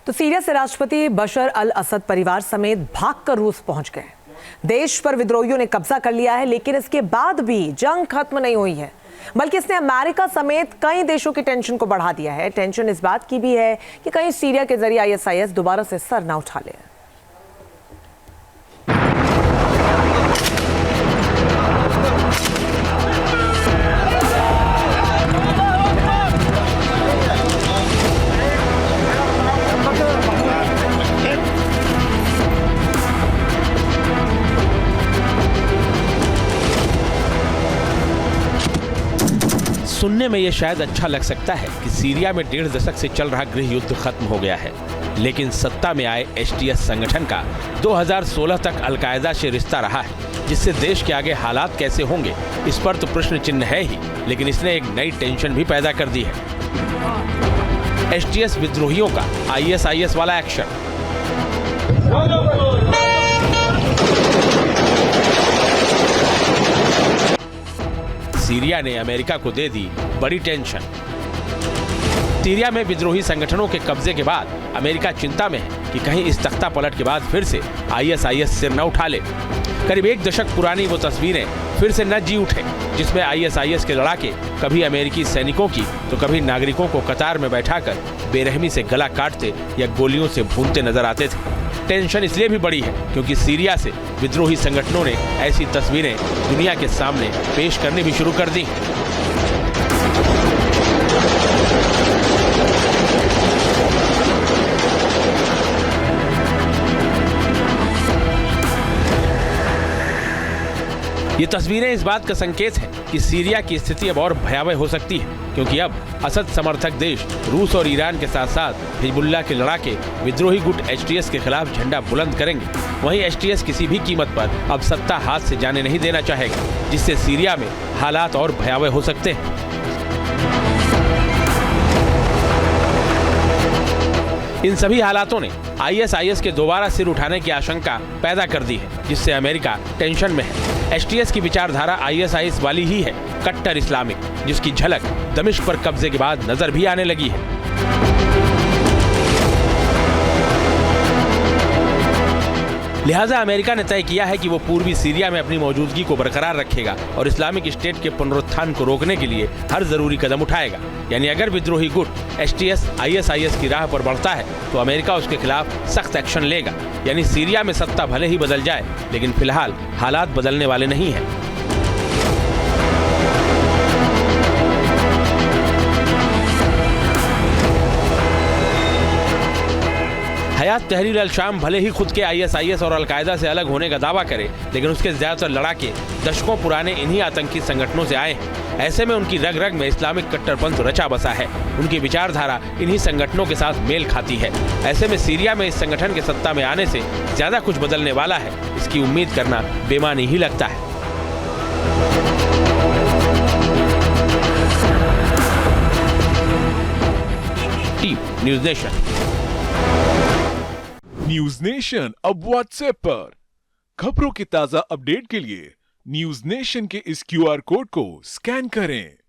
तो सीरिया से राष्ट्रपति बशर अल असद परिवार समेत भागकर रूस पहुंच गए। देश पर विद्रोहियों ने कब्जा कर लिया है, लेकिन इसके बाद भी जंग खत्म नहीं हुई है, बल्कि इसने अमेरिका समेत कई देशों की टेंशन को बढ़ा दिया है। टेंशन इस बात की भी है कि कहीं सीरिया के जरिए आईएसआईएस दोबारा से सर न उठा ले। सुनने में यह शायद अच्छा लग सकता है कि सीरिया में 1.5 दशक से चल रहा गृह युद्ध खत्म हो गया है, लेकिन सत्ता में आए एचटीएस संगठन का 2016 तक अलकायदा से रिश्ता रहा है, जिससे देश के आगे हालात कैसे होंगे इस पर तो प्रश्न चिन्ह है ही, लेकिन इसने एक नई टेंशन भी पैदा कर दी है। एचटीएस विद्रोहियों का आईएसआईएस वाला एक्शन। सीरिया ने अमेरिका को दे दी बड़ी टेंशन। सीरिया में विद्रोही संगठनों के कब्जे के बाद अमेरिका चिंता में है कि कहीं इस तख्ता पलट के बाद फिर से आईएसआईएस सिर न उठा ले। करीब 1 दशक पुरानी वो तस्वीरें फिर से न जी उठे, जिसमें आईएसआईएस के लड़ाके कभी अमेरिकी सैनिकों की तो कभी नागरिकों को कतार में बैठाकर बेरहमी से गला काटते या गोलियों से भूनते नजर आते थे। टेंशन इसलिए भी बड़ी है क्योंकि सीरिया से विद्रोही संगठनों ने ऐसी तस्वीरें दुनिया के सामने पेश करनी भी शुरू कर दी। ये तस्वीरें इस बात का संकेत है कि सीरिया की स्थिति अब और भयावह हो सकती है, क्योंकि अब असद समर्थक देश रूस और ईरान के साथ साथ हिजबुल्लाह के लड़ाके विद्रोही गुट एचटीएस के खिलाफ झंडा बुलंद करेंगे। वहीं एचटीएस किसी भी कीमत पर अब सत्ता हाथ से जाने नहीं देना चाहेगा, जिससे सीरिया में हालात और भयावह हो सकते हैं। इन सभी हालातों ने आईएसआईएस के दोबारा सिर उठाने की आशंका पैदा कर दी है, जिससे अमेरिका टेंशन में है। एचटीएस की विचारधारा आईएसआईएस वाली ही है, कट्टर इस्लामिक, जिसकी झलक दमिश्क पर कब्जे के बाद नजर भी आने लगी है। लिहाजा अमेरिका ने तय किया है कि वो पूर्वी सीरिया में अपनी मौजूदगी को बरकरार रखेगा और इस्लामिक स्टेट के पुनरुत्थान को रोकने के लिए हर जरूरी कदम उठाएगा। यानी अगर विद्रोही गुट एचटीएस आईएसआईएस की राह पर बढ़ता है तो अमेरिका उसके खिलाफ सख्त एक्शन लेगा। यानी सीरिया में सत्ता भले ही बदल जाए, लेकिन फिलहाल हालात बदलने वाले नहीं हैं। हयात तहरीर अल शाम भले ही खुद के आईएसआईएस और अलकायदा से अलग होने का दावा करे, लेकिन उसके ज्यादातर लड़ाके दशकों पुराने इन्हीं आतंकी संगठनों से आए हैं। ऐसे में उनकी रग रग में इस्लामिक कट्टरपंथ रचा बसा है। उनकी विचारधारा इन्हीं संगठनों के साथ मेल खाती है। ऐसे में सीरिया में इस संगठन के सत्ता में आने से ज्यादा कुछ बदलने वाला है, इसकी उम्मीद करना बेमानी ही लगता है। Team news nation. News nation अब व्हाट्सएप पर खबरों की ताजा अपडेट के लिए न्यूज़ नेशन के इस क्यूआर कोड को स्कैन करें।